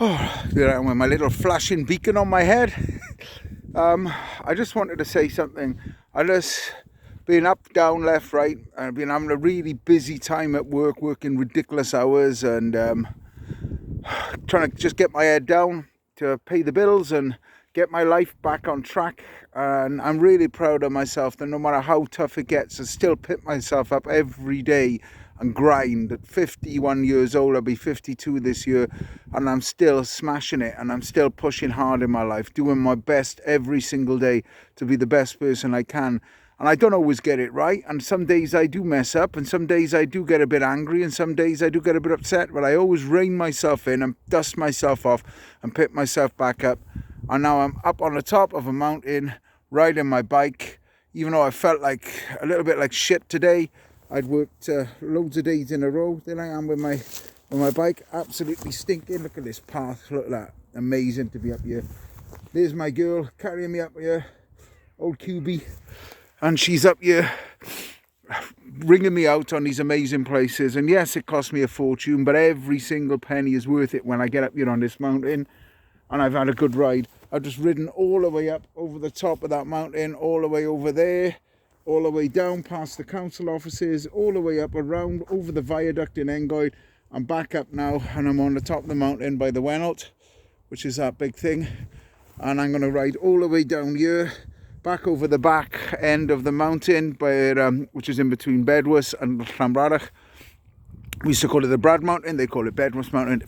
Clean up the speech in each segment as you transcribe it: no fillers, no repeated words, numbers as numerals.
Oh, there I am with my little flashing beacon on my head. I just wanted to say something. I just been up, down, left, right. I've been having a really busy time at work, working ridiculous hours, and trying to just get my head down to pay the bills and get my life back on track. And I'm really proud of myself that no matter how tough it gets, I still pick myself up every day and grind. At 51 years old, I'll be 52 this year, and I'm still smashing it, and I'm still pushing hard in my life, doing my best every single day to be the best person I can. And I don't always get it right, and some days I do mess up, and some days I do get a bit angry, and some days I do get a bit upset, but I always rein myself in and dust myself off and pick myself back up. And now I'm up on the top of a mountain riding my bike, even though I felt like a little bit like shit today. I'd worked loads of days in a row. Then I am with my bike, absolutely stinking. Look at this path, look at that, amazing to be up here. There's my girl carrying me up here, old QB, and she's up here ringing me out on these amazing places. And yes, it cost me a fortune, but every single penny is worth it when I get up here on this mountain. And I've had a good ride. I've just ridden all the way up over the top of that mountain, all the way over there, all the way down past the council offices, all the way up around over the viaduct in Engoyd. I'm back up now, and I'm on the top of the mountain by the Wenalt, which is that big thing. And I'm going to ride all the way down here, back over the back end of the mountain, by which is in between Bedwas and Llanbradach. We used to call it the Brad Mountain, they call it Bedwas Mountain.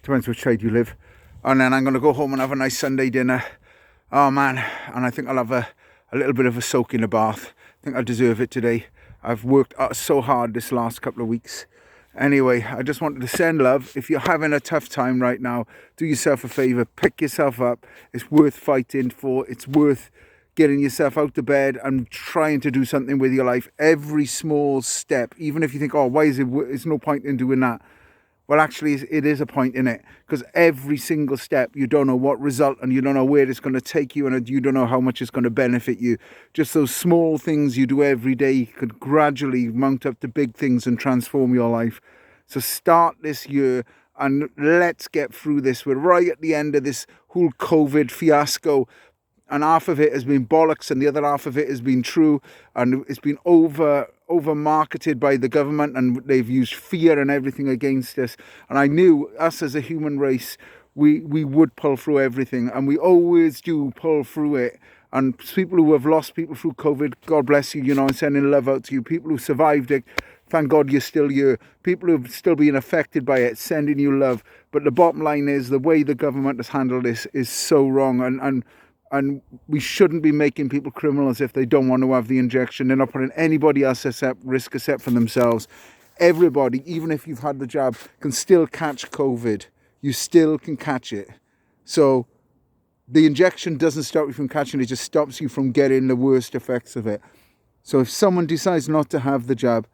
Depends which side you live. And then I'm going to go home and have a nice Sunday dinner. Oh man, and I think I'll have a little bit of a soak in the bath. I think I deserve it today. I've worked so hard this last couple of weeks. Anyway, I just wanted to send love. If you're having a tough time right now, do yourself a favour, pick yourself up. It's worth fighting for. It's worth getting yourself out of bed and trying to do something with your life. Every small step, even if you think, oh, why is it, there's no point in doing that. Well, actually, it is a point in it, because every single step, you don't know what result, and you don't know where it's going to take you, and you don't know how much it's going to benefit you. Just those small things you do every day could gradually mount up to big things and transform your life. So start this year and let's get through this. We're right at the end of this whole COVID fiasco, and half of it has been bollocks and the other half of it has been true, and it's been over marketed by the government, and they've used fear and everything against us. And I knew us as a human race, we would pull through everything, and we always do pull through it. And people who have lost people through COVID, God bless you, and sending love out to you. People who survived it, thank God you're still here. People who've still been affected by it, sending you love. But the bottom line is, the way the government has handled this is so wrong, and we shouldn't be making people criminals if they don't want to have the injection. They're not putting anybody else at risk except for themselves. Everybody, even if you've had the jab, can still catch COVID. You still can catch it. So the injection doesn't stop you from catching it, just stops you from getting the worst effects of it. So if someone decides not to have the jab,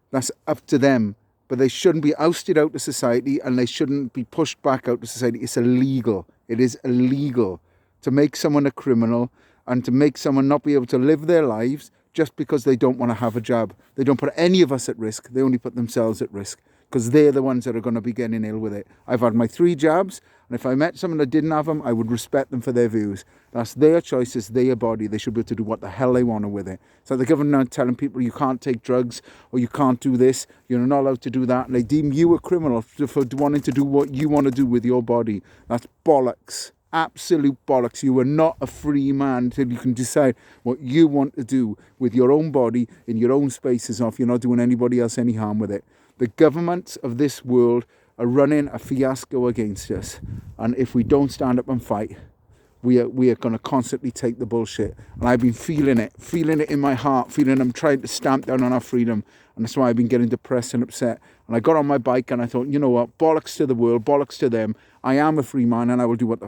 that's up to them. But they shouldn't be ousted out of society, and they shouldn't be pushed back out of society. It's illegal. It is illegal to make someone a criminal and to make someone not be able to live their lives just because they don't want to have a jab. They don't put any of us at risk. They only put themselves at risk, because they're the ones that are going to be getting ill with it. I've had my 3 jabs, and if I met someone that didn't have them, I would respect them for their views. That's their choice, it's their body. They should be able to do what the hell they want to with it. So the government are telling people you can't take drugs, or you can't do this, you're not allowed to do that, and they deem you a criminal for wanting to do what you want to do with your body. That's bollocks. Absolute bollocks. You are not a free man until you can decide what you want to do with your own body in your own spaces, if you're not doing anybody else any harm with it. The governments of this world are running a fiasco against us, and if we don't stand up and fight, we are going to constantly take the bullshit. And I've been feeling it in my heart, feeling them trying to stamp down on our freedom, and that's why I've been getting depressed and upset. And I got on my bike and I thought, you know what, bollocks to the world, bollocks to them. I am a free man, and I will do what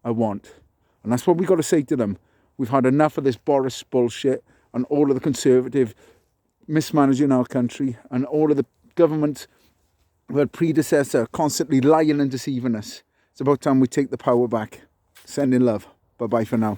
I want. And that's what we got to say to them. We've had enough of this Boris bullshit and all of the conservative mismanaging our country, and all of the government who had predecessor constantly lying and deceiving us. It's about time we take the power back. Sending love. Bye-bye for now.